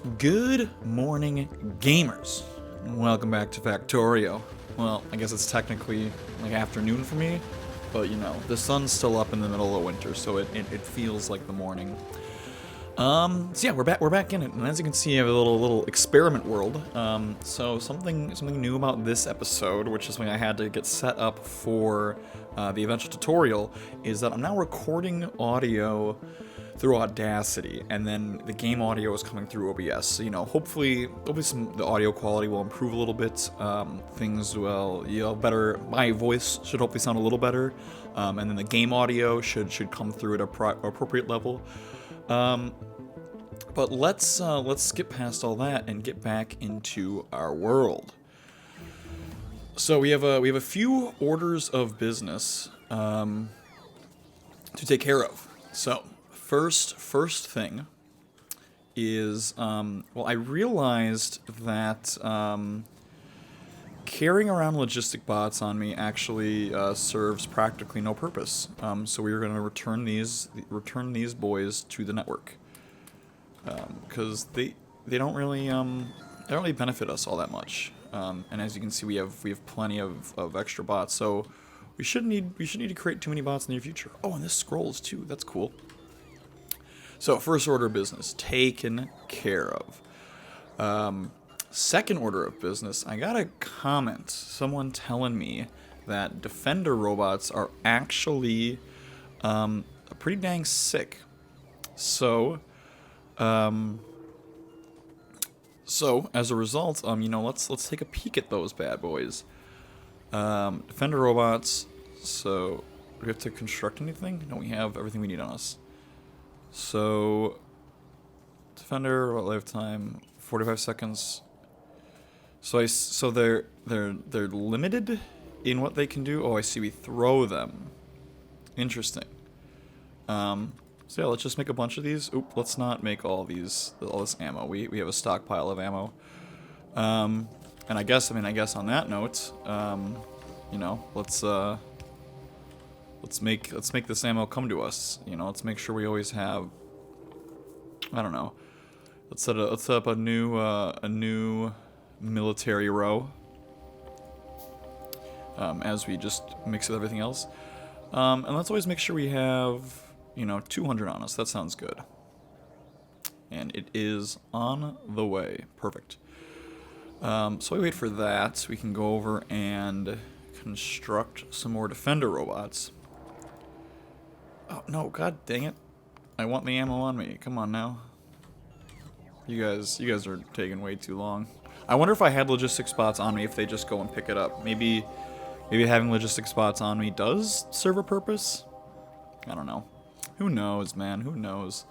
Good morning, gamers. Welcome back to Factorio. Well, I guess it's technically like afternoon for me, but you know, the sun's still up in the middle of winter, so it feels like the morning. So yeah, we're back in it, and as you can see, I have a little experiment world. So something new about this episode, which is something I had to get set up for the eventual tutorial, is that I'm now recording audio through Audacity, and then the game audio is coming through OBS. So, you know, hopefully the audio quality will improve a little bit. Things will, better. My voice should hopefully sound a little better, and then the game audio should come through at a appropriate level. But let's skip past all that and get back into our world. So we have a few orders of business to take care of. So first thing is well, I realized that carrying around logistic bots on me actually serves practically no purpose. So we are going to return these boys to the network. Because they don't really benefit us all that much, and as you can see, we have plenty of extra bots, so we shouldn't need to create too many bots in the near future. Oh, and this scrolls too. That's cool. So first order of business taken care of. Second order of business, I got a comment, someone telling me that defender robots are actually pretty dang sick. So as a result, you know, let's take a peek at those bad boys. Defender robots. So, do we have to construct anything? No, we have everything we need on us. So, defender robot lifetime 45 seconds. So they're limited in what they can do. Oh, I see. We throw them. Interesting. So yeah, let's just make a bunch of these. Oop, let's not make all this ammo. We have a stockpile of ammo. And I guess on that note, you know, let's make this ammo come to us. You know, let's make sure we always have. I don't know. Let's set up a new military row. As we just mix with everything else. And let's always make sure we have, you know, 200 on us. That sounds good. And it is on the way. Perfect. So we wait for that. We can go over and construct some more defender robots. Oh, no. God dang it. I want the ammo on me. Come on now. You guys are taking way too long. I wonder if I had logistics spots on me, if they just go and pick it up. Maybe having logistics spots on me does serve a purpose? I don't know. Who knows, man? Who knows?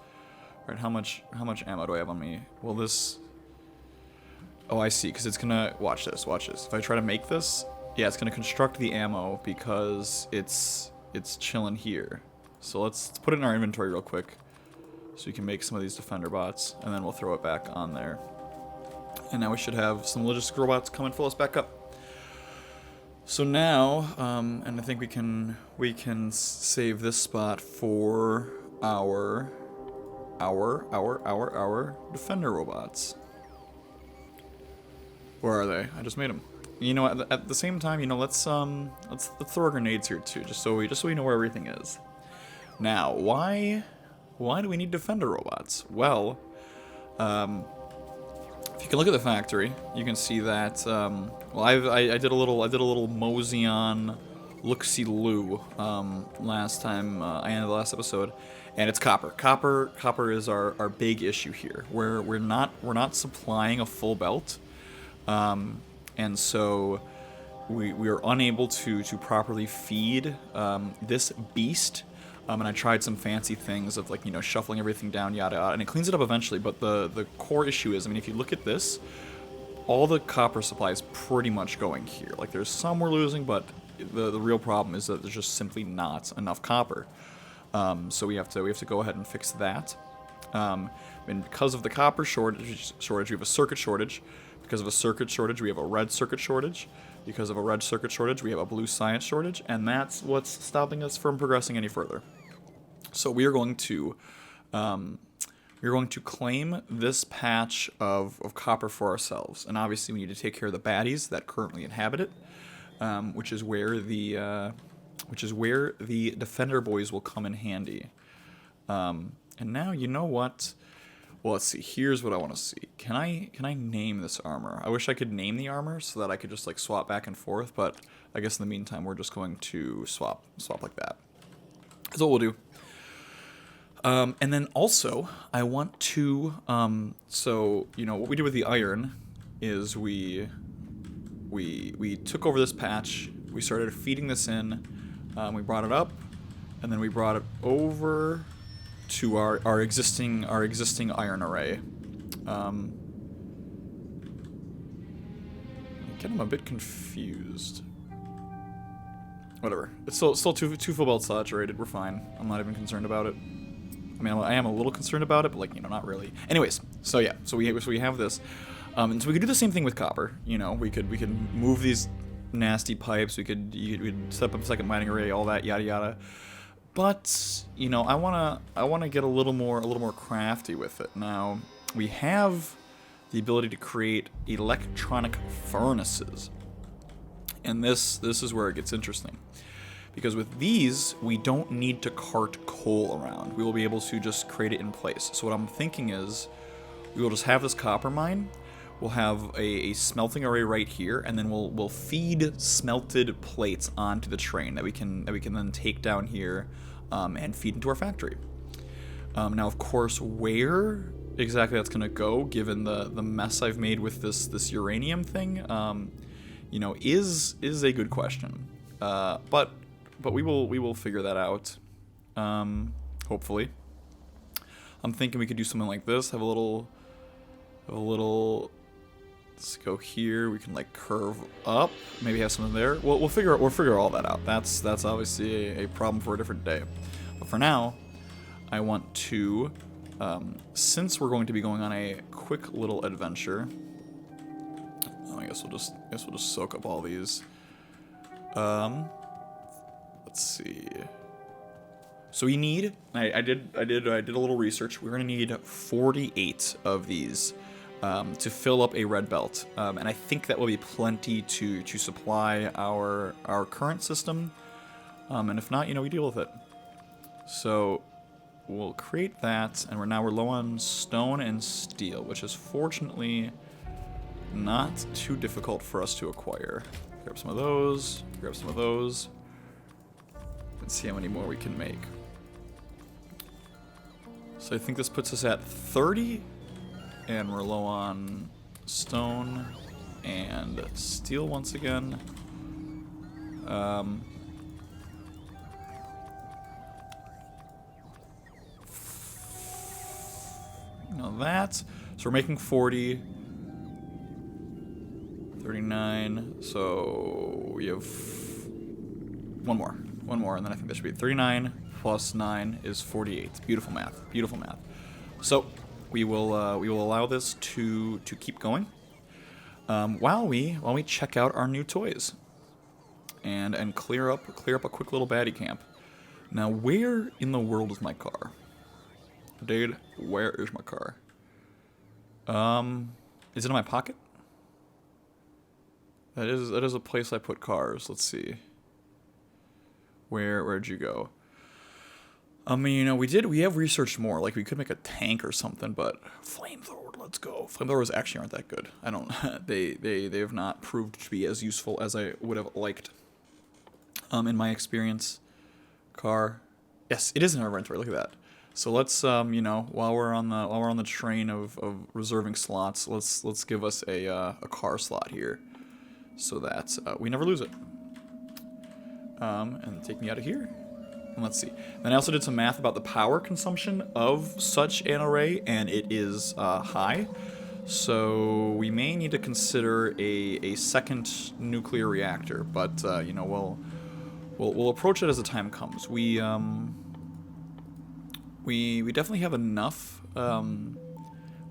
Alright, how much ammo do I have on me? Will this... Oh, I see, because it's gonna... Watch this. If I try to make this, yeah, it's gonna construct the ammo because it's chilling here. So let's put it in our inventory real quick so we can make some of these defender bots, and then we'll throw it back on there. And now we should have some logistic robots come and fill us back up. So now, and I think we can save this spot for our defender robots. Where are they? I just made them. You know, at the same time, you know, let's throw grenades here too, just so we know where everything is. Now, why do we need defender robots? Well, if you can look at the factory, you can see that. Well, I did a little mosey on look-see-loo last time I ended the last episode, and it's copper. Copper is our big issue here. We're not supplying a full belt, and so we are unable to properly feed this beast. And I tried some fancy things of, like, you know, shuffling everything down, yada yada, and it cleans it up eventually, but the core issue is, I mean, if you look at this, all the copper supply is pretty much going here. Like, there's some we're losing, but the real problem is that there's just simply not enough copper. So we have to go ahead and fix that. And because of the copper shortage, we have a circuit shortage. Because of a circuit shortage, we have a red circuit shortage. Because of a red circuit shortage, we have a blue science shortage, and that's what's stopping us from progressing any further. So we are going to we're going to claim this patch of copper for ourselves. And obviously we need to take care of the baddies that currently inhabit it, which is where the defender boys will come in handy. And now, you know what? Well, let's see. Here's what I want to see. Can I name this armor? I wish I could name the armor so that I could just like swap back and forth, but I guess in the meantime we're just going to swap like that. That's what we'll do. And then also, I want to, so, you know, what we did with the iron is we took over this patch, we started feeding this in, we brought it up, and then we brought it over to our existing iron array. Again, I'm a bit confused. Whatever. It's still too full belt saturated. We're fine. I'm not even concerned about it. I mean, I am a little concerned about it, but like, you know, not really. Anyways, so yeah, so we have this, and so we could do the same thing with copper. You know, we could move these nasty pipes. We'd set up a second mining array, all that yada yada. But you know, I wanna get a little more crafty with it. Now we have the ability to create electronic furnaces, and this is where it gets interesting. Because with these, we don't need to cart coal around. We will be able to just create it in place. So what I'm thinking is, we will just have this copper mine. We'll have a smelting array right here, and then we'll feed smelted plates onto the train that we can then take down here and feed into our factory. Now, of course, where exactly that's gonna go, given the mess I've made with this uranium thing, you know, is a good question. But we will figure that out, hopefully. I'm thinking we could do something like this. Have a little. Let's go here. We can like curve up. Maybe have something there. We'll figure all that out. That's obviously a problem for a different day. But for now, I want to, since we're going to be going on a quick little adventure. I guess we'll just soak up all these. Let's see. So we need. I did a little research. We're gonna need 48 of these to fill up a red belt, and I think that will be plenty to supply our current system. And if not, you know, we deal with it. So we'll create that, and we're low on stone and steel, which is fortunately not too difficult for us to acquire. Grab some of those. Grab some of those. And see how many more we can make. So I think this puts us at 30, and we're low on stone and steel once again. You know that. So we're making 40, 39. So we have one more, and then I think that should be 39 plus 9 is 48. Beautiful math. Beautiful math. So we will allow this to keep going while we check out our new toys and clear up a quick little baddie camp. Now, where in the world is my car? Dude, where is my car? Is it in my pocket? That is a place I put cars. Let's see. Where'd you go? I mean, you know, we have researched more. Like, we could make a tank or something, but flamethrower, let's go. Flamethrowers actually aren't that good. I don't. They have not proved to be as useful as I would have liked. In my experience, car. Yes, it is in our inventory. Look at that. So let's you know, while we're on the train of reserving slots, let's give us a car slot here, so that we never lose it. And take me out of here. And let's see. Then I also did some math about the power consumption of such an array, and it is high. So we may need to consider a second nuclear reactor, but you know, we'll approach it as the time comes. We definitely have enough. We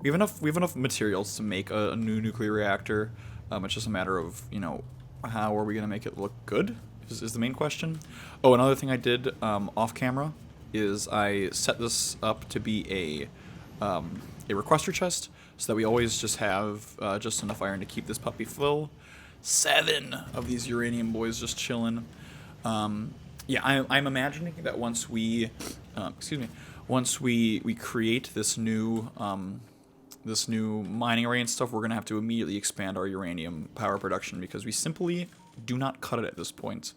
have enough materials to make a new nuclear reactor. It's just a matter of, you know, how are we gonna make it look good? Is the main question. Oh, another thing I did off camera is I set this up to be a requester chest so that we always just have just enough iron to keep this puppy full. 7 of these uranium boys just chilling. Yeah, I'm imagining that once we, once we create this new mining array and stuff, we're gonna have to immediately expand our uranium power production because we simply do not cut it at this point.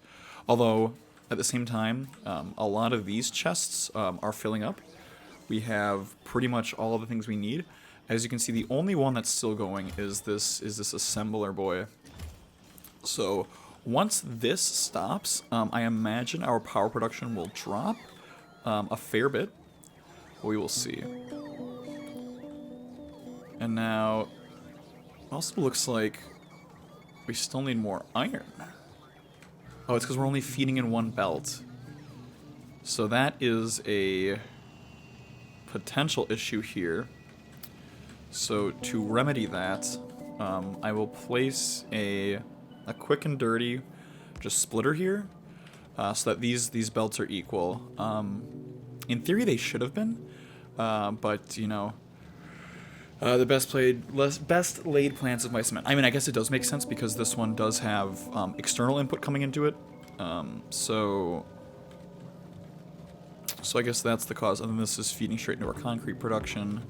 Although at the same time, a lot of these chests are filling up. We have pretty much all of the things we need. As you can see, the only one that's still going is this assembler boy. So once this stops, I imagine our power production will drop a fair bit. We will see. And now, it also looks like we still need more iron. Oh, it's because we're only feeding in one belt. So that is a potential issue here. So to remedy that, I will place a quick and dirty just splitter here, so that these belts are equal. In theory, they should have been, but you know, the best laid plans of my cement. I mean, I guess it does make sense because this one does have external input coming into it, so I guess that's the cause. And then this is feeding straight into our concrete production.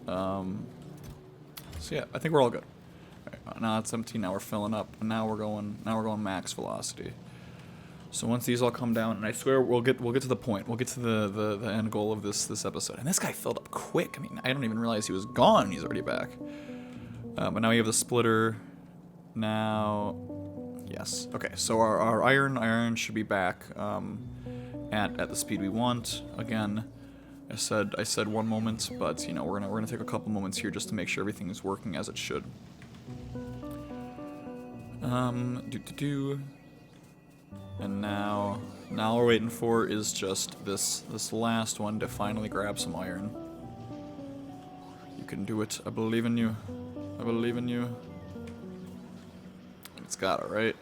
So yeah, I think we're all good. Right, now it's empty. Now we're filling up, and now we're going max velocity. So once these all come down, and I swear we'll get to the point. We'll get to the end goal of this episode. And this guy filled up quick. I mean, I don't even realize he was gone, and he's already back. But now we have the splitter. Now, yes. Okay, so our iron should be back at the speed we want. Again, I said 1 moment, but you know we're gonna take a couple moments here just to make sure everything is working as it should. And now all we're waiting for is just this last one to finally grab some iron. You can do it. I believe in you. I believe in you. It's got it, right?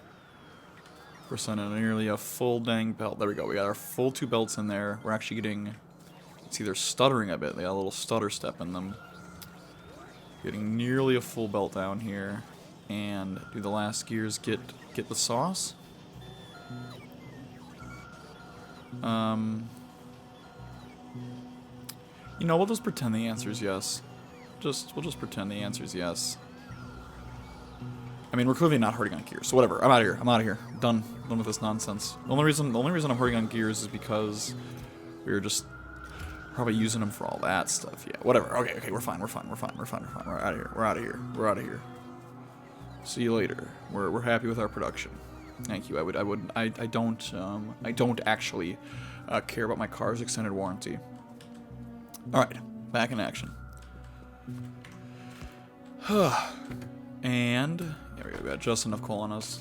We're sending nearly a full dang belt. There we go. We got our full 2 belts in there. We're actually getting... See, they're stuttering a bit. They got a little stutter step in them. Getting nearly a full belt down here. And do the last gears get the sauce? You know, we'll just pretend the answer is yes. We'll just pretend the answer is yes. I mean, we're clearly not hurting on gears, so whatever. I'm out of here. I'm out of here. Done with this nonsense. The only reason I'm hurting on gears is because we were just probably using them for all that stuff. Yeah, whatever. Okay, we're fine. We're out of here. We're out of here. See you later. We're happy with our production. Thank you. I don't actually care about my car's extended warranty. All right, back in action. And there we got just enough coal on us.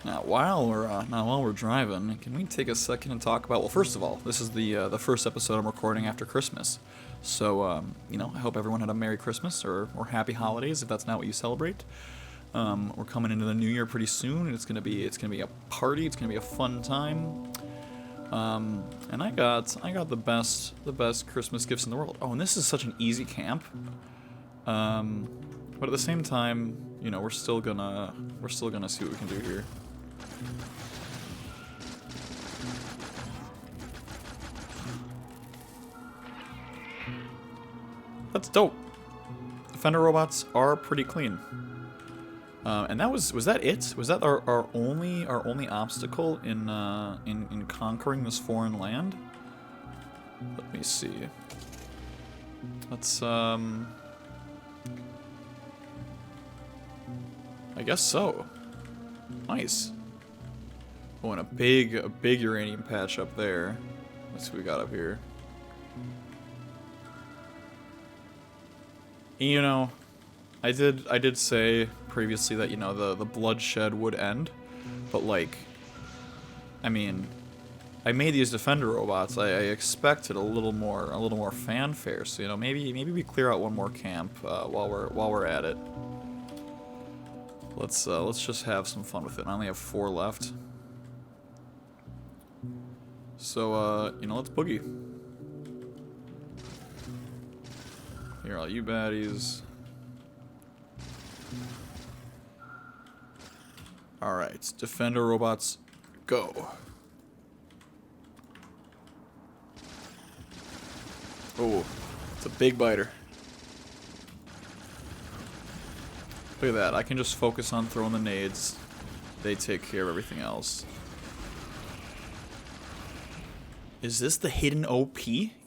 Now, while we're driving, can we take a second and talk about? Well, first of all, this is the first episode I'm recording after Christmas, so you know, I hope everyone had a Merry Christmas or Happy Holidays if that's not what you celebrate. We're coming into the new year pretty soon, and it's gonna be a party. It's gonna be a fun time. And I got the best Christmas gifts in the world. Oh, and this is such an easy camp. But at the same time, you know, we're still gonna see what we can do here. That's dope. Defender robots are pretty clean. And that was that it? Was that our only obstacle in conquering this foreign land? Let me see. Let's I guess so. Nice. Oh, and a big uranium patch up there. Let's see what we got up here. You know, I did say previously that, you know, the bloodshed would end, but like, I mean, I made these defender robots. I expected a little more fanfare. So, you know, maybe we clear out one more camp while we're at it. Let's just have some fun with it. I only have 4 left. So you know, let's boogie. Here, all you baddies. Alright, defender robots, go. Oh, it's a big biter. Look at that, I can just focus on throwing the nades. They take care of everything else. Is this the hidden OP?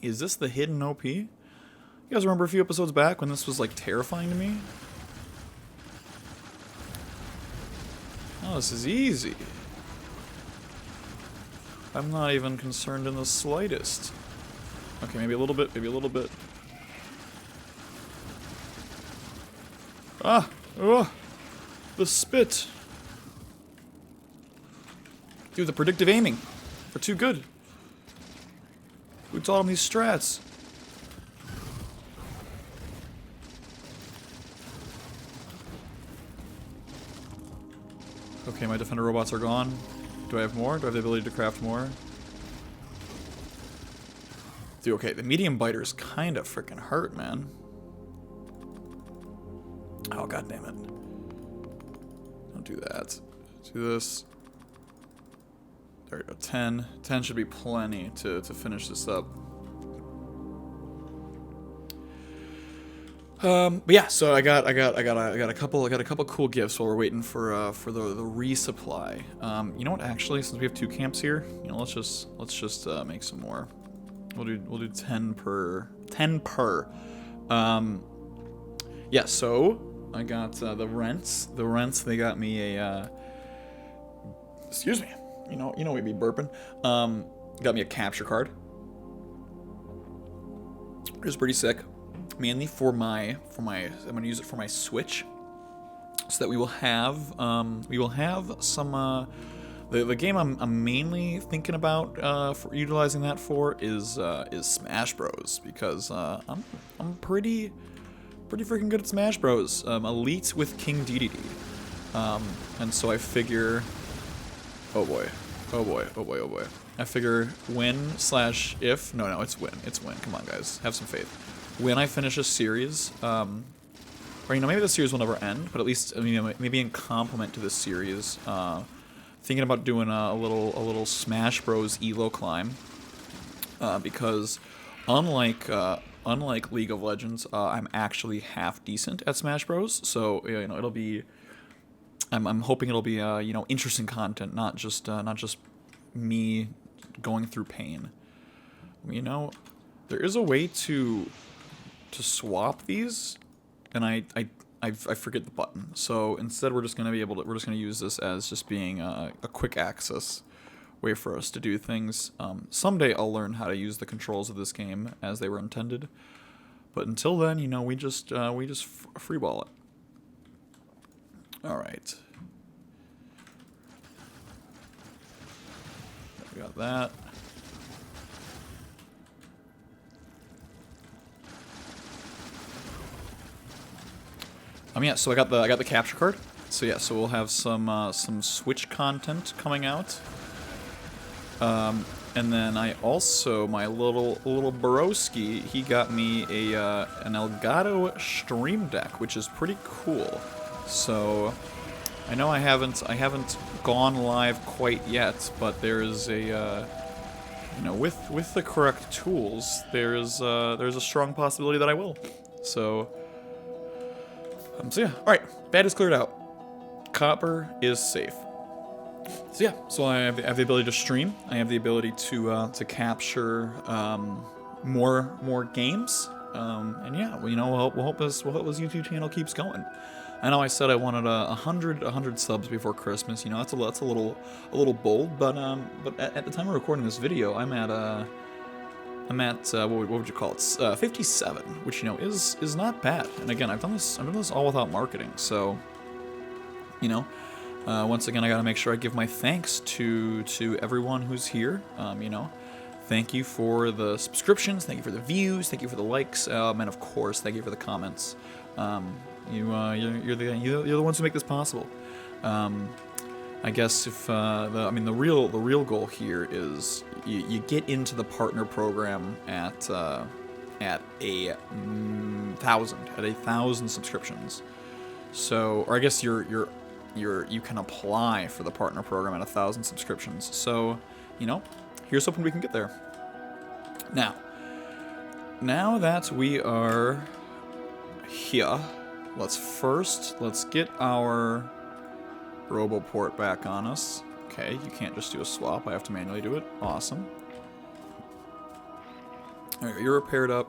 Is this the hidden OP? You guys remember a few episodes back when this was like terrifying to me? Oh, this is easy. I'm not even concerned in the slightest. Okay, maybe a little bit, maybe a little bit. Ah! Oh! The spit! Dude, the predictive aiming. They're too good. Who taught him these strats? Okay, my defender robots are gone. Do I have more? Do I have the ability to craft more? Dude, okay, the medium biters kind of freaking hurt, man. Oh, god damn it. Don't do that. Do this. There we go, 10. 10 should be plenty to finish this up. But yeah, so I got a couple cool gifts while we're waiting for the resupply. You know what? Actually, since we have 2 camps here, you know, let's just make some more. We'll do 10 per. 10 per. Yeah. So I got the rents. The rents. They got me a. Excuse me. You know we'd be burping. Got me a capture card. It was pretty sick. Mainly for my I'm gonna use it for my Switch, so that we will have some the game I'm mainly thinking about for utilizing that for is Smash Bros, because I'm pretty freaking good at Smash Bros. Elite with King DDD, and so I figure, oh boy. I figure win/if. No, it's win. It's win. Come on, guys, have some faith. When I finish a series, or maybe the series will never end, but at least maybe in complement to this series, thinking about doing a little Smash Bros. Elo climb, because unlike League of Legends, I'm actually half decent at Smash Bros. So it'll be, I'm hoping it'll be interesting content, not just me going through pain. There is a way to swap these, and I forget the button. So instead, we're just gonna use this as just being a quick access way for us to do things. Someday I'll learn how to use the controls of this game as they were intended, but until then, we just freeball it. All right, we got that. Yeah, so I got the capture card. So yeah, so we'll have some Switch content coming out. And then I also, my little broski, he got me an Elgato Stream Deck, which is pretty cool. So I know I haven't gone live quite yet, but there is a with the correct tools, there's a strong possibility that I will. So yeah, alright, bad is cleared out. Copper is safe. So yeah, so I have the ability to stream. I have the ability to capture more games. And yeah, we'll hope this YouTube channel keeps going. I know I said I wanted 100 subs before Christmas. That's a little bold, but at the time of recording this video, I'm at what would you call it? 57, which is not bad. And again, I've done this all without marketing. So, once again, I gotta make sure I give my thanks to everyone who's here. Thank you for the subscriptions, thank you for the views, thank you for the likes, and of course, thank you for the comments. You're the ones who make this possible. I guess if the real goal here is you get into the partner program at at a 1,000 subscriptions. So, or I guess you can apply for the partner program at 1,000 subscriptions. So, you know, here's hoping we can get there. Now that we are here, let's get our RoboPort back on us. Okay, you can't just do a swap. I have to manually do it. Awesome. Alright, you're repaired up.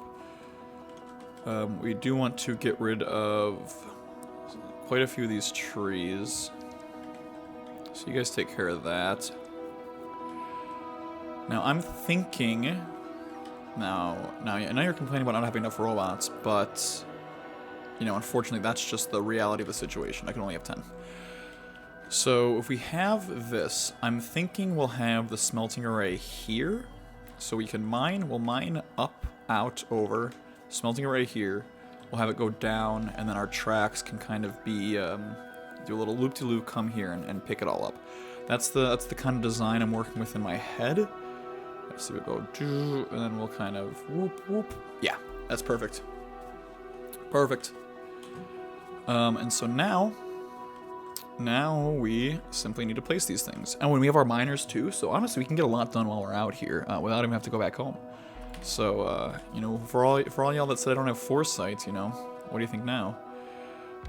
We do want to get rid of quite a few of these trees. So you guys take care of that. Now I'm thinking... Now I know you're complaining about not having enough robots, but... You know, unfortunately that's just the reality of the situation. I can only have 10. So if we have this, I'm thinking we'll have the smelting array here. So we can mine, we'll mine up, out, over, smelting array here. We'll have it go down, and then our tracks can kind of be, do a little loop-de-loop, come here, and pick it all up. That's the kind of design I'm working with in my head. Let's see, we'll go, and then we'll kind of, whoop, whoop. Yeah, that's perfect. Perfect. And so now we simply need to place these things. And when we have our miners too, so honestly we can get a lot done while we're out here, without even have to go back home. So, you know, for all y'all that said I don't have foresight, you know, what do you think now?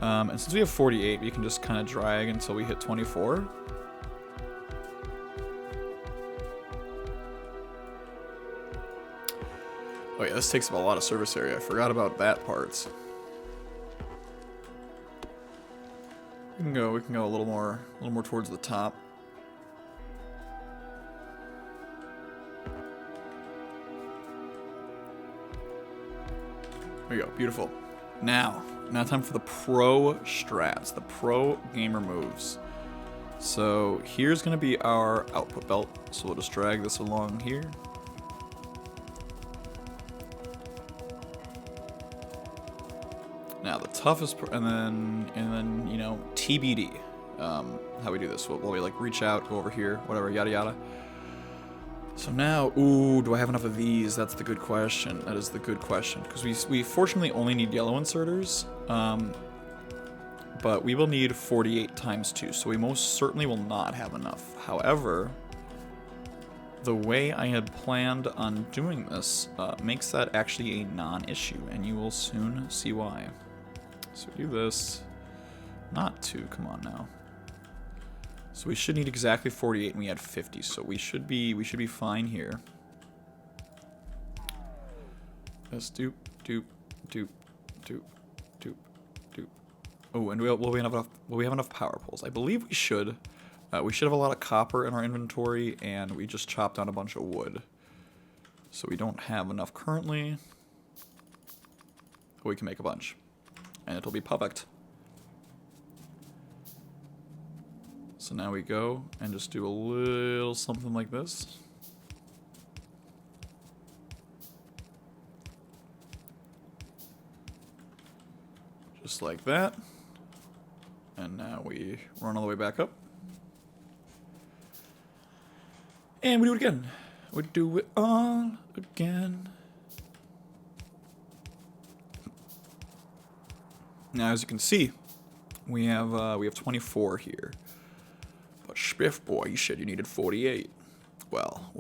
And since we have 48, we can just kind of drag until we hit 24. Oh yeah, this takes up a lot of service area. I forgot about that part. We can go a little more towards the top. There we go, beautiful. Now time for the pro strats, the pro gamer moves. So here's gonna be our output belt. So we'll just drag this along here. Now the toughest, and then you know, TBD, how we do this. Will we like reach out, go over here, whatever, yada yada. So now, ooh, do I have enough of these? That's the good question. That is the good question, because we fortunately only need yellow inserters, but we will need 48 times 2, so we most certainly will not have enough. However, the way I had planned on doing this makes that actually a non-issue, and you will soon see why. So we do this, not 2, come on now. So we should need exactly 48, and we had 50, so we should be fine here. Let's doop, doop, doop, doop, doop, doop. Oh, and will we have enough power poles? I believe we should. We should have a lot of copper in our inventory, and we just chopped down a bunch of wood. So we don't have enough currently. But we can make a bunch. And it'll be perfect. So now we go and just do a little something like this. Just like that. And now we run all the way back up. And we do it again. We do it all again. Now, as you can see, we have 24 here. But SPiFF BOi, you said you needed 48. Well.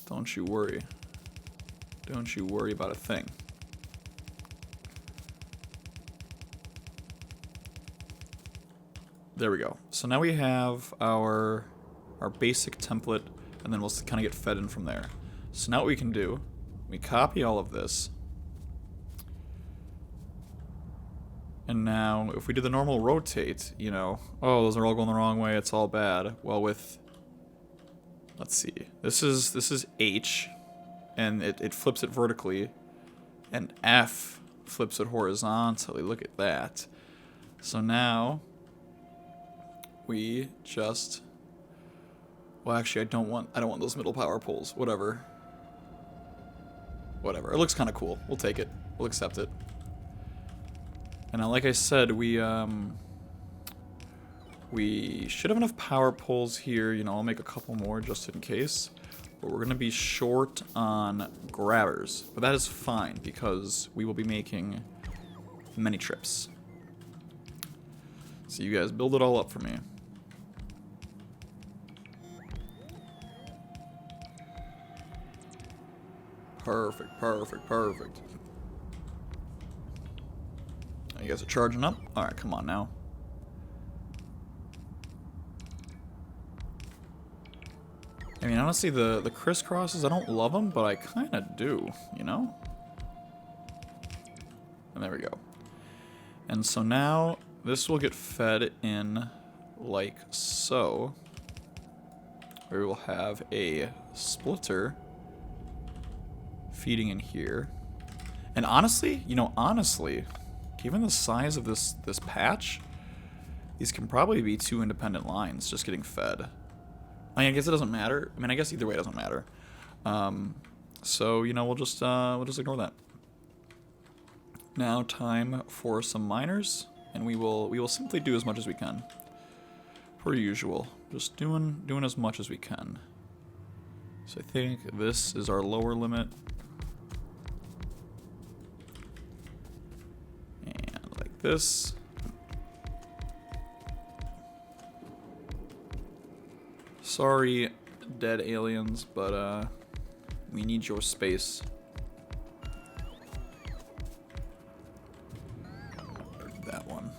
Don't you worry. Don't you worry about a thing. There we go. So now we have our basic template, and then we'll kind of get fed in from there. So now what we can do, we copy all of this. And now, if we do the normal rotate, you know, oh, those are all going the wrong way, it's all bad. Well, with, let's see, this is H, and it flips it vertically, and F flips it horizontally. Look at that. So now, we just, well, actually, I don't want those middle power poles. Whatever. It looks kind of cool. We'll take it. We'll accept it. And now, like I said, we should have enough power poles here. You know, I'll make a couple more just in case. but we're going to be short on grabbers. But that is fine, because we will be making many trips. So you guys build it all up for me. Perfect, perfect, perfect. You guys are charging up? Alright, come on now. I mean, honestly, the crisscrosses, I don't love them, but I kind of do, you know? And there we go. And so now, this will get fed in like so. Where we will have a splitter feeding in here. And honestly, you know, honestly, given the size of this patch, these can probably be 2 independent lines just getting fed. I mean, I guess it doesn't matter. I mean, I guess either way it doesn't matter. So, you know, we'll just ignore that. Now time for some miners, and we will simply do as much as we can. Per usual. Just doing as much as we can. So I think this is our lower limit. And like this. Sorry, dead aliens, but we need your space. That one.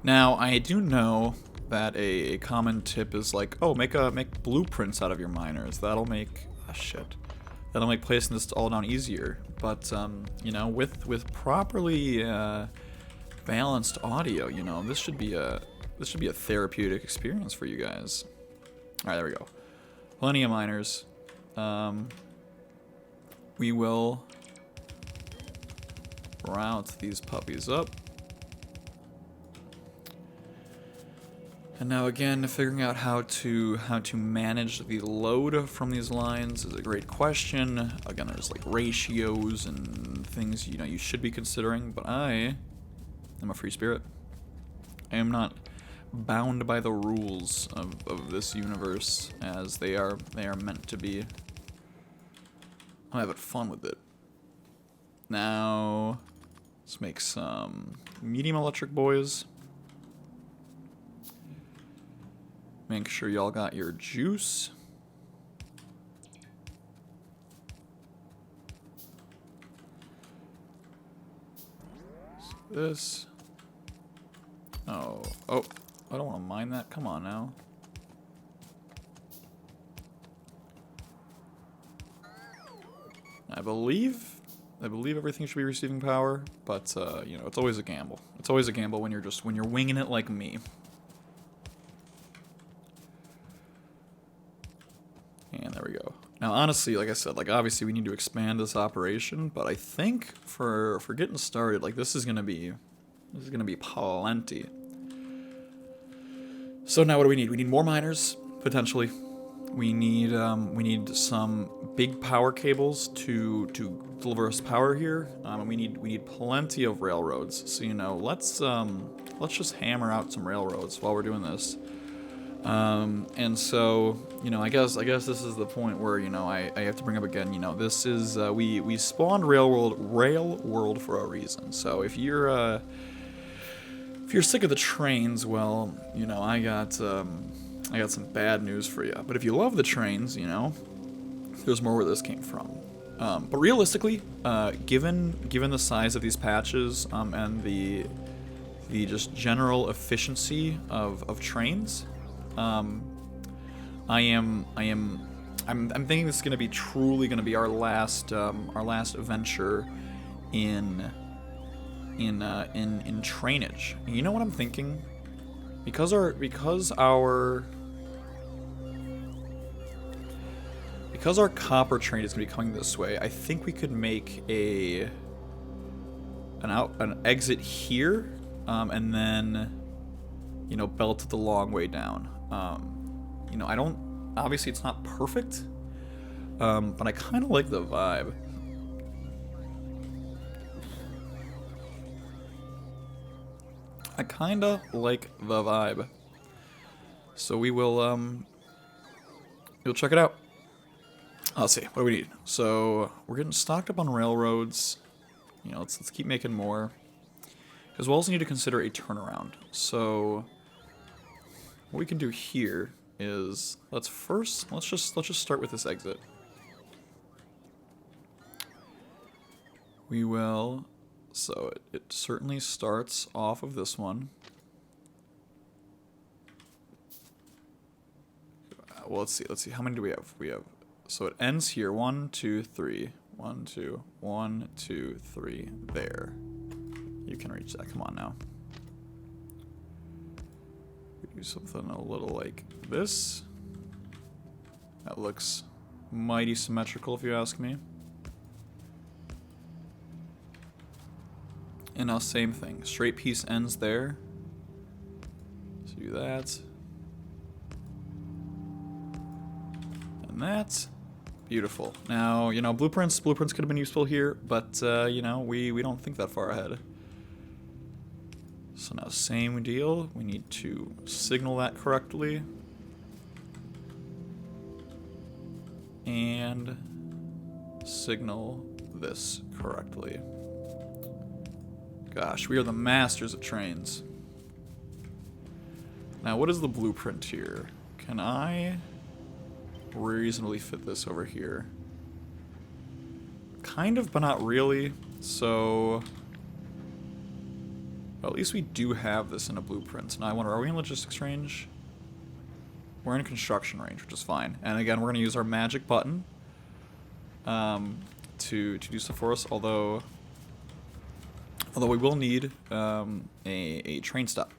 Now, I do know that a common tip is like, oh, make blueprints out of your miners. That'll make that'll make placing this all down easier. But you know, with properly balanced audio, you know, this should be a therapeutic experience for you guys. All right, there we go. Plenty of miners. We will route these puppies up. And now again, figuring out how to manage the load from these lines is a great question. Again, there's like ratios and things, you know, you should be considering, but I am a free spirit. I am not bound by the rules of this universe as they are meant to be. I'm having fun with it. Now, let's make some medium electric boys. Make sure y'all got your juice. This. Oh, I don't want to mine that. Come on now. I believe everything should be receiving power, but you know, it's always a gamble. It's always a gamble when you're winging it like me. And there we go. Now, honestly, like I said, like obviously we need to expand this operation, but I think for getting started, like this is gonna be plenty. So now what do we need? We need more miners, potentially. We need some big power cables to deliver us power here. And we need plenty of railroads. So you know, let's just hammer out some railroads while we're doing this. And so, you know, I guess this is the point where, you know, I have to bring up again, you know, this is, we spawned Rail World for a reason. So if you're sick of the trains, well, you know, I got some bad news for you. But if you love the trains, you know, there's more where this came from. But realistically, given the size of these patches, and the just general efficiency of trains, I'm thinking this is gonna be truly gonna be our last venture in trainage. And you know what I'm thinking? Because our copper train is gonna be coming this way, I think we could make an exit here, and then, you know, belt it the long way down. You know, obviously it's not perfect, but I kind of like the vibe. So we will we'll check it out. Let's see, what do we need? So we're getting stocked up on railroads. You know, let's keep making more. Because we'll also need to consider a turnaround. So what we can do here is let's just start with this exit. We will. So it certainly starts off of this one. Well, let's see. How many do we have? So it ends here. 1, 2, 3. 1, 2, 1, 2, 3. There. You can reach that. Come on now. We do something a little like this. That looks mighty symmetrical, if you ask me. And now same thing. Straight piece ends there. So do that. And that. Beautiful. Now, you know, blueprints could have been useful here, but, you know, we don't think that far ahead. So now, same deal. We need to signal that correctly. And signal this correctly. Gosh, we are the masters of trains. Now, what is the blueprint here? Can I reasonably fit this over here? Kind of, but not really. So well, at least we do have this in a blueprint. Now I wonder, are we in logistics range? We're in construction range, which is fine. And again, we're going to use our magic button to do stuff for us. Although we will need a train stop.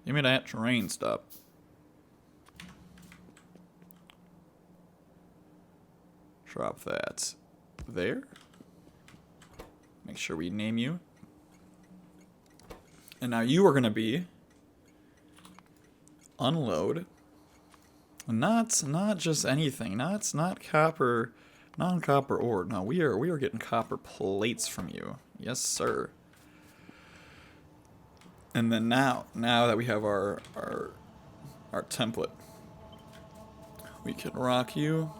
Give me that train stop. Drop that there. Make sure we name you. And now you are going to be unload. Not just anything. Not copper, non-copper ore. No, we are getting copper plates from you. Yes, sir. And then now that we have our template, we can rock you.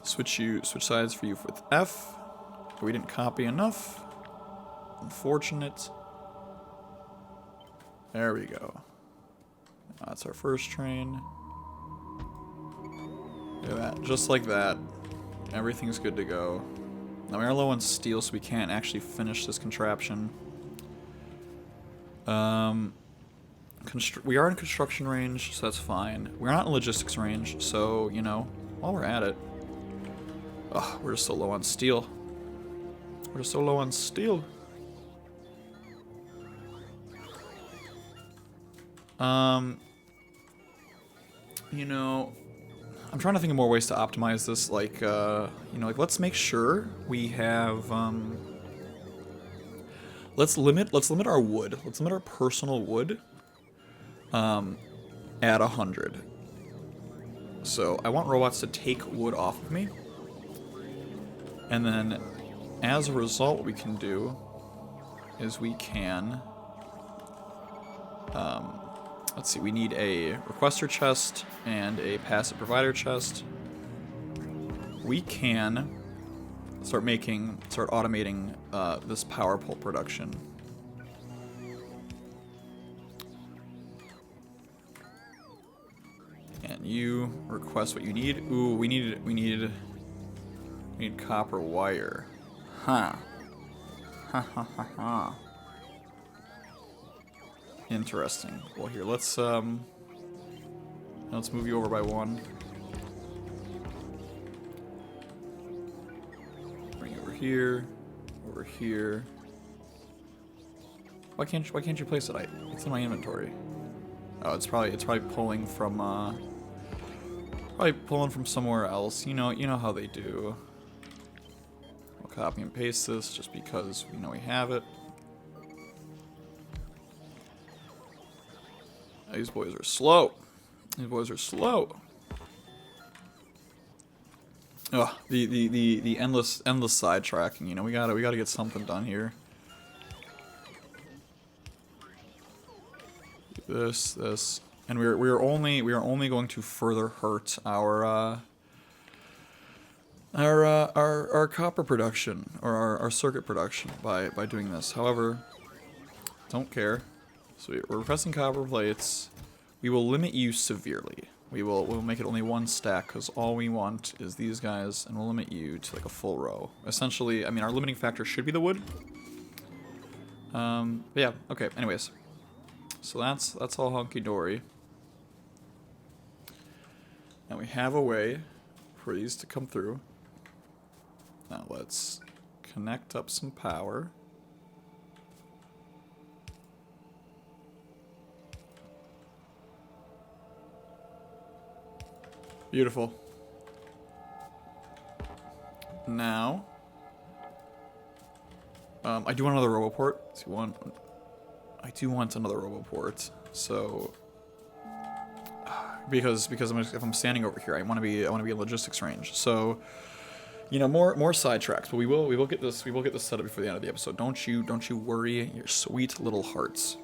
Switch sides for you with F. We didn't copy enough. Unfortunate. There we go. That's our first train. Look at that. Just like that. Everything's good to go. Now we are low on steel, so we can't actually finish this contraption. We are in construction range, so that's fine. We're not in logistics range, so, you know, while we're at it. Oh, we're just so low on steel. We're just so low on steel. You know, I'm trying to think of more ways to optimize this. Like, you know, like let's make sure we have. Let's limit our wood. Let's limit our personal wood. At 100. So I want robots to take wood off of me. And then, as a result, what we can do is we can, let's see, we need a requester chest and a passive provider chest. We can start automating this power pole production. And you request what you need. Ooh, we need copper wire. Huh. Ha ha ha ha. Interesting. Well, here, let's move you over by 1. Bring you over here. Over here. Why can't you place it? It's in my inventory. Oh, it's probably pulling from somewhere else. You know how they do. We'll copy and paste this just because we know we have it. These boys are slow. Ugh, the endless sidetracking. You know, we gotta get something done here. This, and we are only going to further hurt our copper production or our circuit production by doing this. However, don't care. So we're requesting copper plates. We will limit you severely. We'll make it only one stack because all we want is these guys, and we'll limit you to like a full row. Essentially, I mean, our limiting factor should be the wood. But yeah. Okay. Anyways, so that's all hunky dory. Now we have a way for these to come through. Now let's connect up some power. Beautiful. Now, I do want another roboport. I do want another roboport. So, because if I'm standing over here, I want to be in logistics range. So, you know, more sidetracks. But we will get this set up before the end of the episode. Don't you worry, your sweet little hearts.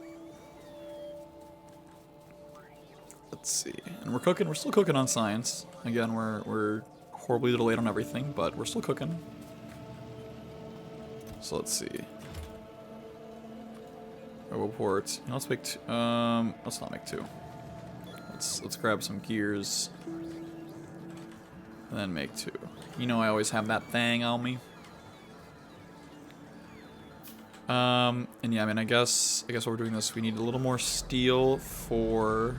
Let's see, and we're still cooking on science. Again, we're horribly delayed on everything, but we're still cooking. So let's see. Roboport. Let's make two. Let's not make two. Let's grab some gears. And then make two. You know I always have that thing on me. And yeah, I mean I guess while we're doing this, we need a little more steel for.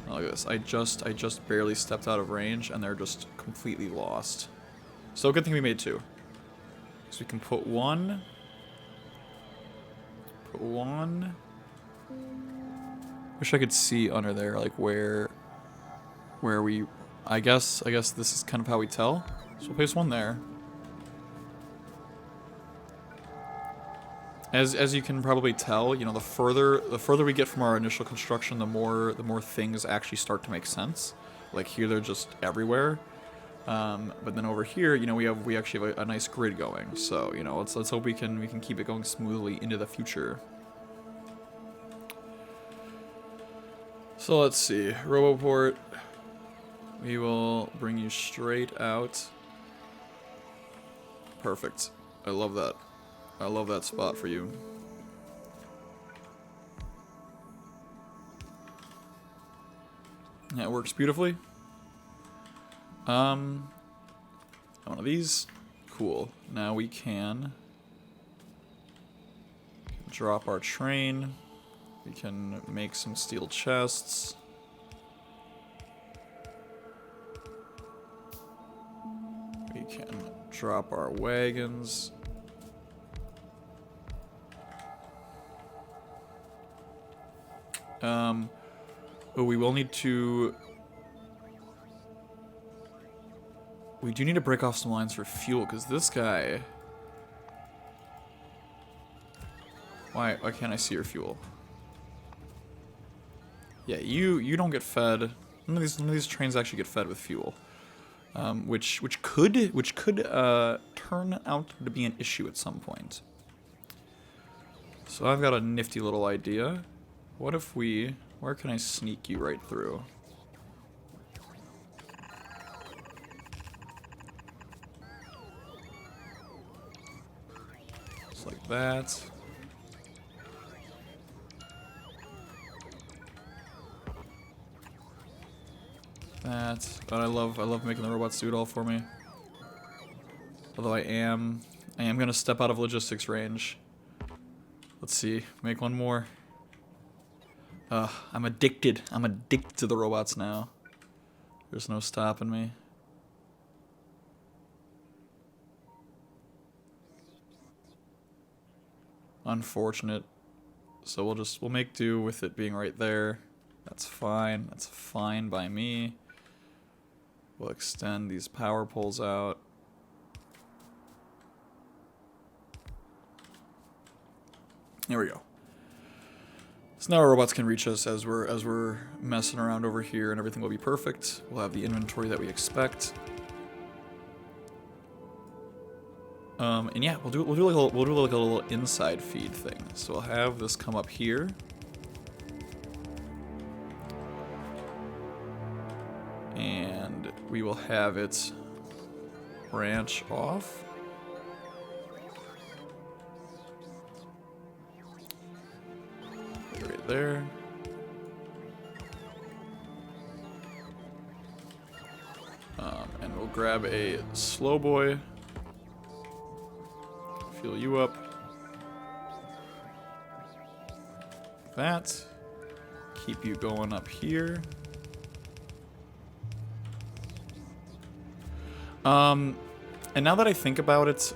Oh, look at this. I just barely stepped out of range and they're just completely lost. So good thing we made two. So we can put one. Wish I could see under there, like where we. I guess this is kind of how we tell. So we'll place one there. As you can probably tell, you know, the further we get from our initial construction, the more things actually start to make sense. Like here, they're just everywhere. But then over here, you know, we actually have a nice grid going. So you know, let's hope we can keep it going smoothly into the future. So let's see, Roboport. We will bring you straight out. Perfect. I love that. I love that spot for you. Yeah, it works beautifully. One of these. Cool. Now we can drop our train. We can make some steel chests. We can drop our wagons. Oh, we will need to. We do need to break off some lines for fuel, because this guy. Why can't I see your fuel? Yeah, you don't get fed. None of these trains actually get fed with fuel, which could turn out to be an issue at some point. So I've got a nifty little idea. What if we... Where can I sneak you right through? Just like that. But I love making the robots do it all for me. Although I am gonna step out of logistics range. Let's see, make one more. I'm addicted. I'm addicted to the robots now. There's no stopping me. Unfortunate. So we'll make do with it being right there. That's fine. That's fine by me. We'll extend these power poles out. There we go. So now our robots can reach us as we're messing around over here, and everything will be perfect. We'll have the inventory that we expect. And yeah, we'll do like a little inside feed thing. So we'll have this come up here. will have it branch off. Right there. And we'll grab a slow boy. Fuel you up. That. Keep you going up here. And now that I think about it,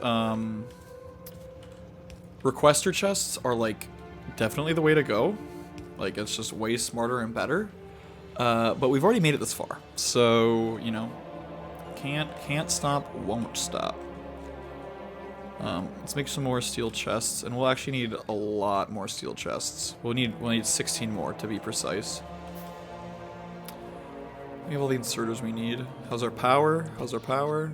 requester chests are like definitely the way to go. Like it's just way smarter and better. But we've already made it this far, so you know, can't stop, won't stop. Let's make some more steel chests, and we'll actually need a lot more steel chests. We'll need 16 more to be precise. We have all the inserters we need. How's our power? How's our power?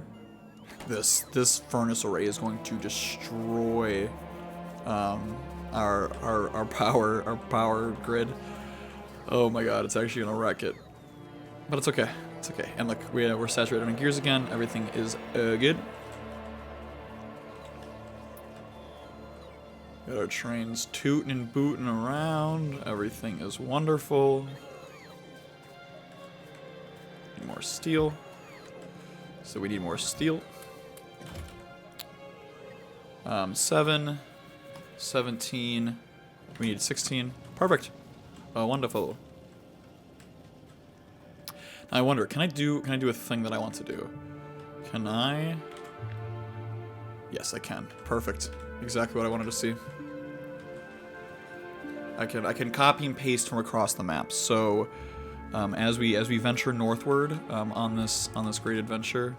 This furnace array is going to destroy our power grid. Oh my god, it's actually gonna wreck it. But it's okay. It's okay. And look, we're saturated on gears again. Everything is good. Got our trains tooting and booting around. Everything is wonderful. Need more steel. So we need more steel. 7, 17. We need 16. Perfect. Wonderful. Now I wonder, can I do a thing that I want to do? Can I? Yes, I can. Perfect. Exactly what I wanted to see. I can copy and paste from across the map. So as we venture northward on this great adventure,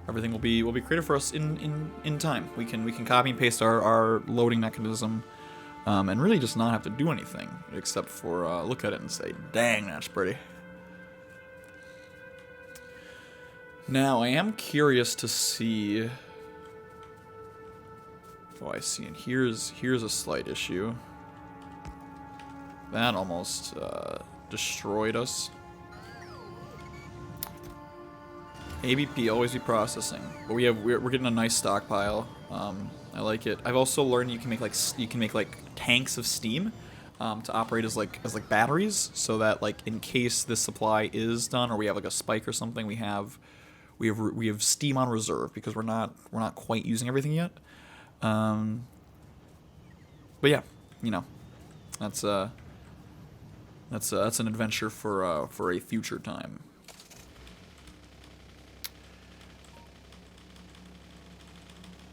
everything will be created for us in time. We can copy and paste our loading mechanism, and really just not have to do anything except for look at it and say, "Dang, that's pretty." Now I am curious to see. Oh, I see. And here's a slight issue. That almost destroyed us. ABP, always be processing. But we're getting a nice stockpile. I like it. I've also learned you can make like tanks of steam to operate as like batteries, so that like in case this supply is done or we have like a spike or something, we have steam on reserve because we're not quite using everything yet. But yeah, you know, that's an adventure for a future time.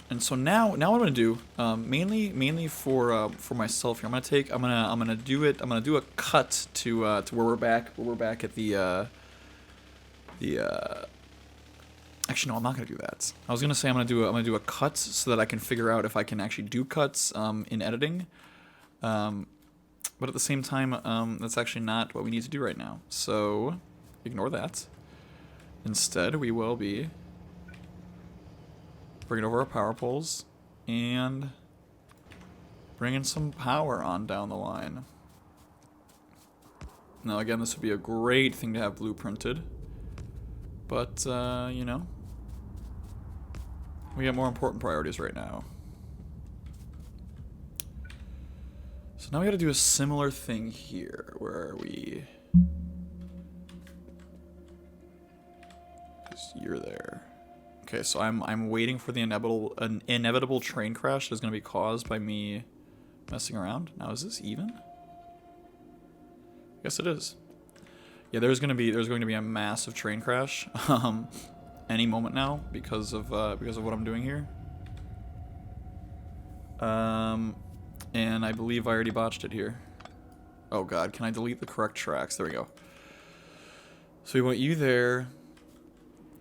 And so now what I'm gonna do, mainly for myself here, I'm gonna do a cut to where we're back at the actually no, I'm not gonna do that. I was gonna say I'm gonna do a cut so that I can figure out if I can actually do cuts in editing, but at the same time that's actually not what we need to do right now, so ignore that. Instead we will be bringing over our power poles and bringing some power on down the line. Now again, this would be a great thing to have blueprinted, but you know, we have more important priorities right now. So now we gotta do a similar thing here, where we just you're there. Okay, so I'm waiting for the inevitable train crash that is going to be caused by me messing around. Now is this even? Yes, it is. Yeah, there's going to be a massive train crash any moment now because of what I'm doing here. And I believe I already botched it here. Oh god, can I delete the correct tracks? There we go. So we want you there.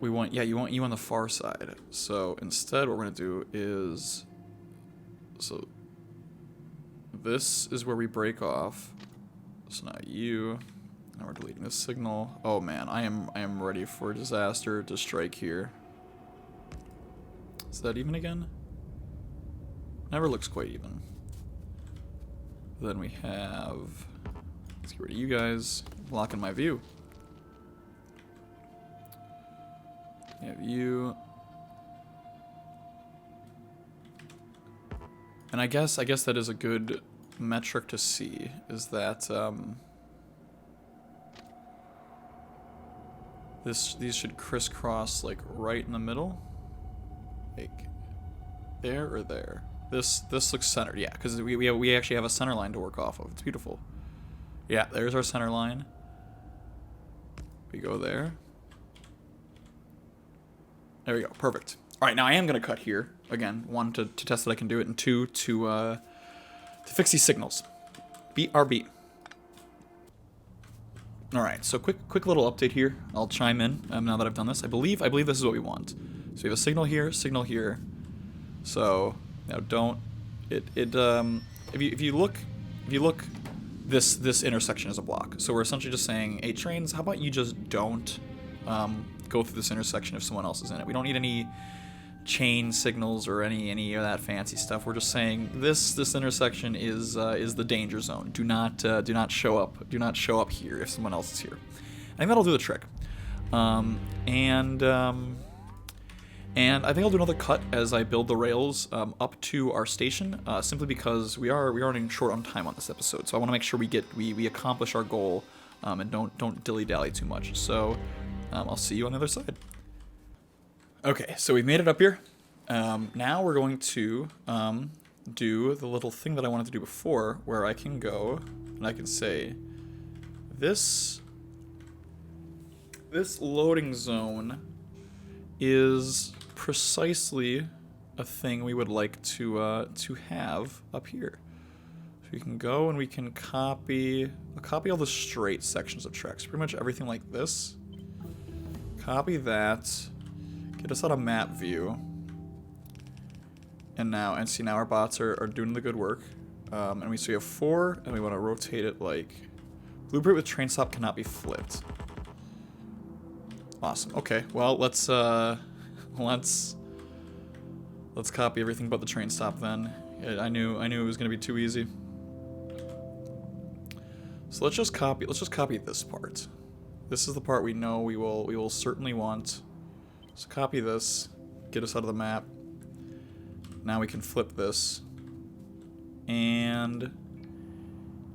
You want you on the far side. So instead what we're going to do is, so this is where we break off. So now you, now we're deleting this signal. Oh man, I am ready for a disaster to strike here. Is that even again? Never looks quite even. Then we have, let's get rid of you guys, blocking my view. You have you. And I guess that is a good metric to see, is that these should crisscross like right in the middle, like there or there. This looks centered, yeah, because we actually have a center line to work off of. It's beautiful. Yeah, there's our center line. We go there. There we go, perfect. All right, now I am gonna cut here again. One, to test that I can do it, and two, to fix these signals. BRB. All right, so quick little update here. I'll chime in now that I've done this. I believe this is what we want. So we have a signal here, signal here. So now don't if you look this intersection is a block. So we're essentially just saying, hey trains, how about you just don't go through this intersection if someone else is in it. We don't need any chain signals or any of that fancy stuff. We're just saying this intersection is the danger zone. Do not show up. Do not show up here if someone else is here. I think that'll do the trick. And I think I'll do another cut as I build the rails up to our station, simply because we are running short on time on this episode. So I want to make sure we accomplish our goal and don't dilly-dally too much. So I'll see you on the other side. Okay, so we've made it up here. Now we're going to do the little thing that I wanted to do before, where I can go and I can say, this loading zone is precisely a thing we would like to have up here. So we can go and we can copy all the straight sections of tracks, pretty much everything like this. Copy that. Get us out of map view. And see now our bots are doing the good work. And so we have 4, and we want to rotate it like blueprint with train stop cannot be flipped. Awesome. Okay. Well, let's copy everything but the train stop then. I knew it was gonna be too easy. So let's just copy this part. This is the part we know we will certainly want. So copy this, get us out of the map. Now we can flip this, and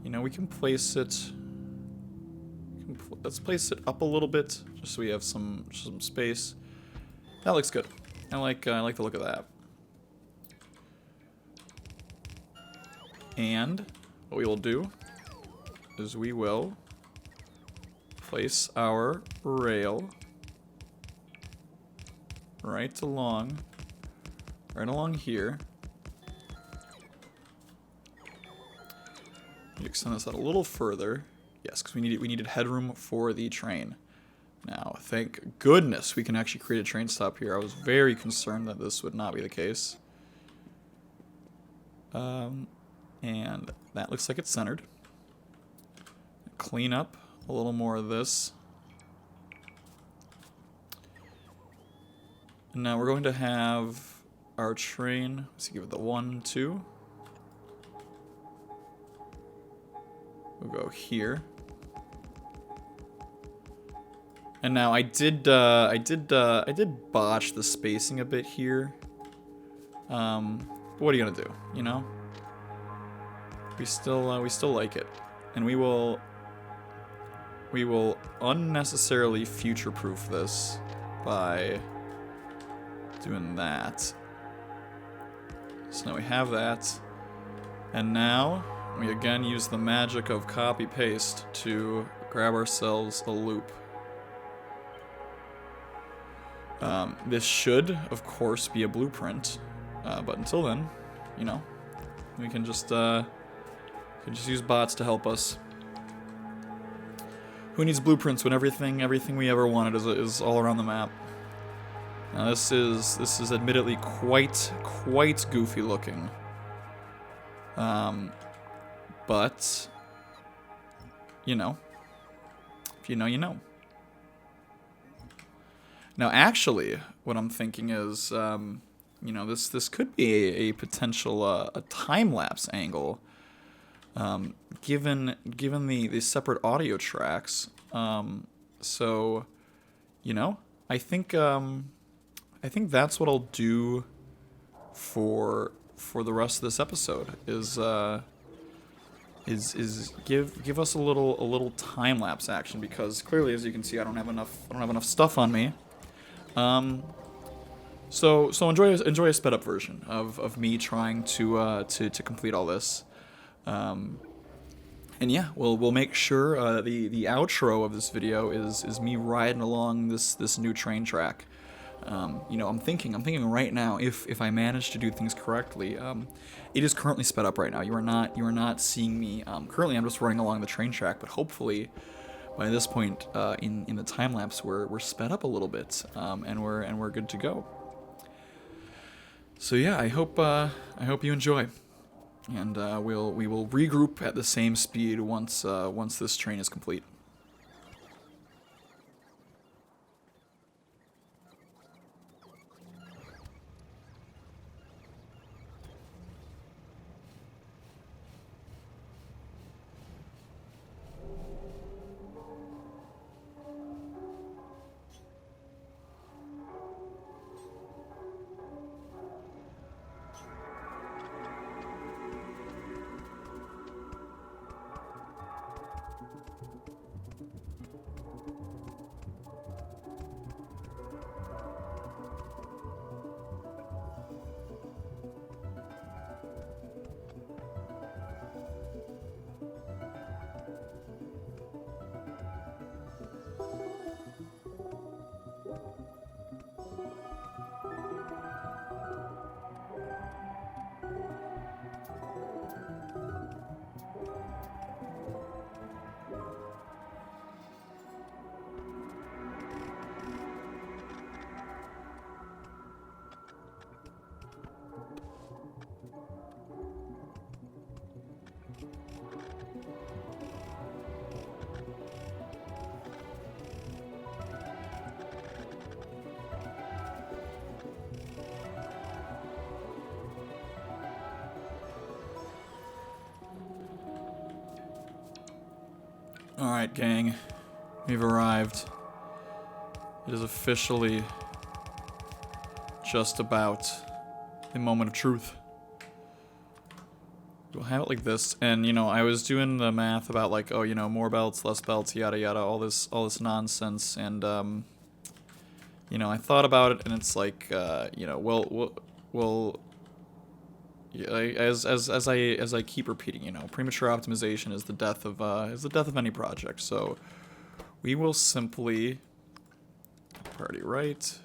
we can place it. Let's place it up a little bit, just so we have some space. That looks good. I like the look of that. And what we will do is we will place our rail right along here. Extend this out a little further. Yes, because we needed headroom for the train. Now, thank goodness we can actually create a train stop here. I was very concerned that this would not be the case. And that looks like it's centered. Clean up a little more of this. And now we're going to have our train. Let's give it the 1, 2. We'll go here. And now I did botch the spacing a bit here. What are you gonna do? We still like it, and we will unnecessarily future-proof this by doing that. So now we have that, and now we again use the magic of copy-paste to grab ourselves a loop. This should, of course, be a blueprint, but until then, we can just use bots to help us. Who needs blueprints when everything we ever wanted is all around the map? Now this is admittedly quite goofy looking, but if you know, you know. Now, actually, what I'm thinking is, this could be a potential a time lapse angle, given the separate audio tracks. So, I think I think that's what I'll do for the rest of this episode is give us a little time lapse action, because clearly, as you can see, I don't have enough stuff on me. So enjoy a sped up version of me trying to complete all this. And yeah, we'll make sure the outro of this video is me riding along this new train track. You know, I'm thinking right now, if I manage to do things correctly, it is currently sped up right now. You are not seeing me. Currently, I'm just running along the train track, but hopefully, by this point in the time lapse, we're sped up a little bit, and we're good to go. So yeah, I hope you enjoy, and we will regroup at the same speed once this train is complete. Alright, gang. We've arrived. It is officially just about the moment of truth. We'll have it like this, and you know, I was doing the math about like, oh, you know, more belts, less belts, yada yada, all this nonsense, and you know, I thought about it, and it's like, you know, well, yeah, as I keep repeating, you know, premature optimization is the death of any project. So we will simply priority right.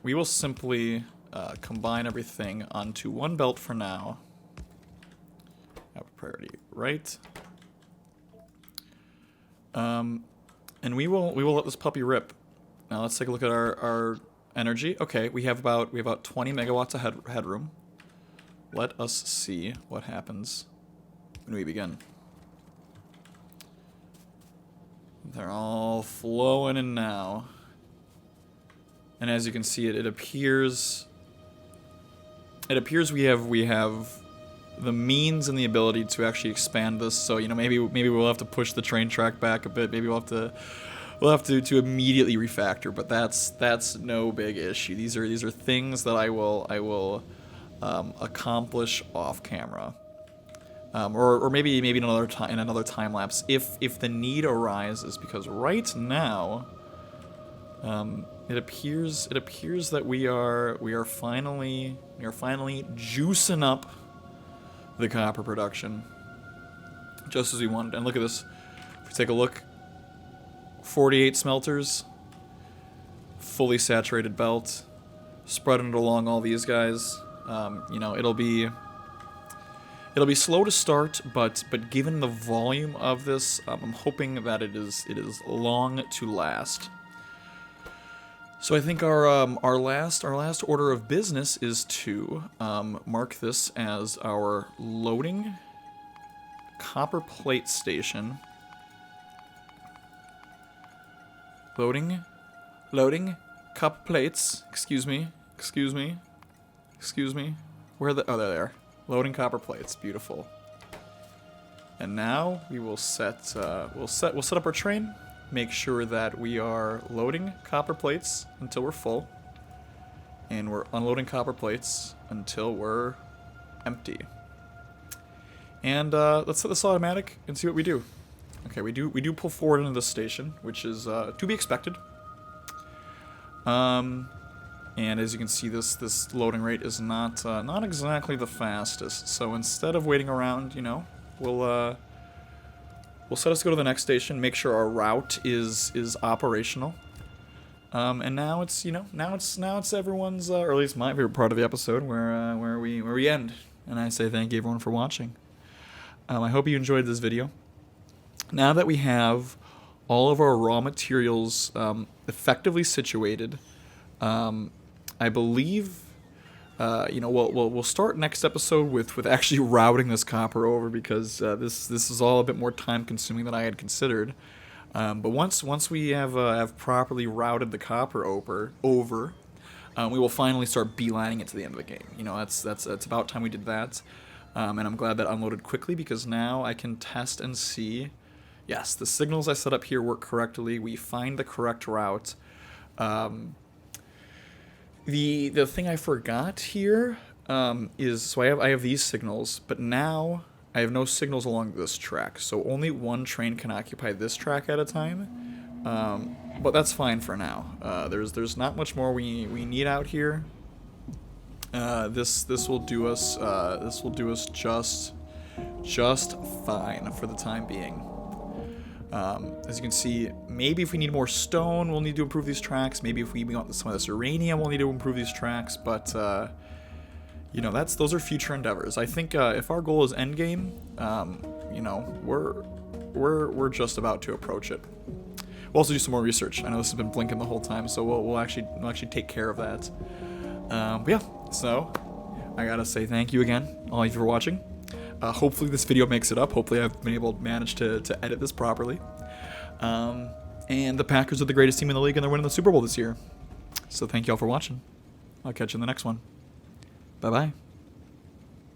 We will simply combine everything onto one belt for now. Priority right. And we will let this puppy rip. Now let's take a look at our energy. Okay, we have about 20 megawatts of headroom. Let us see what happens when we begin. They're all flowing in now. And as you can see, it appears we have the means and the ability to actually expand this. So, you know, maybe we'll have to push the train track back a bit. Maybe we'll have to immediately refactor, but that's no big issue. These are things that I will accomplish off camera, or maybe in another time lapse if the need arises. Because right now, it appears that we are finally juicing up the copper production just as we wanted. And look at this. If we take a look. 48 smelters, fully saturated belt, spreading it along all these guys. You know, it'll be slow to start, but given the volume of this, I'm hoping that it is long to last. So I think our last order of business is to mark this as our loading copper plate station. Loading cup plates. Excuse me. Where are the? Oh, there they are. Loading copper plates. Beautiful. And now we will set up our train, make sure that we are loading copper plates until we're full, and we're unloading copper plates until we're empty. And let's set this automatic and see what we do. Okay, we do pull forward into this station, which is to be expected. And as you can see, this loading rate is not exactly the fastest. So instead of waiting around, you know, we'll set us to go to the next station, make sure our route is operational. And now it's, you know, now it's everyone's, or at least my favorite part of the episode, where we end. And I say thank you everyone for watching. I hope you enjoyed this video. Now that we have all of our raw materials effectively situated, I believe, you know, we'll start next episode with actually routing this copper over, because this is all a bit more time consuming than I had considered. But once we have properly routed the copper over, we will finally start beelining it to the end of the game. You know, that's about time we did that. And I'm glad that unloaded quickly, because now I can test and see, yes, the signals I set up here work correctly. We find the correct route. The thing I forgot here is, so I have these signals, but now I have no signals along this track, so only one train can occupy this track at a time. But that's fine for now. There's not much more we need out here. This will do us just fine for the time being. As you can see, maybe if we need more stone, we'll need to improve these tracks. Maybe if we want some of this uranium, we'll need to improve these tracks. But you know, those are future endeavors. I think if our goal is endgame, you know, we're just about to approach it. We'll also do some more research. I know this has been blinking the whole time, so we'll actually take care of that. But yeah, so I gotta say thank you again, all of you for watching. Hopefully this video makes it up. Hopefully I've been able to manage to edit this properly. And the Packers are the greatest team in the league, and they're winning the Super Bowl this year. So thank you all for watching. I'll catch you in the next one. Bye-bye.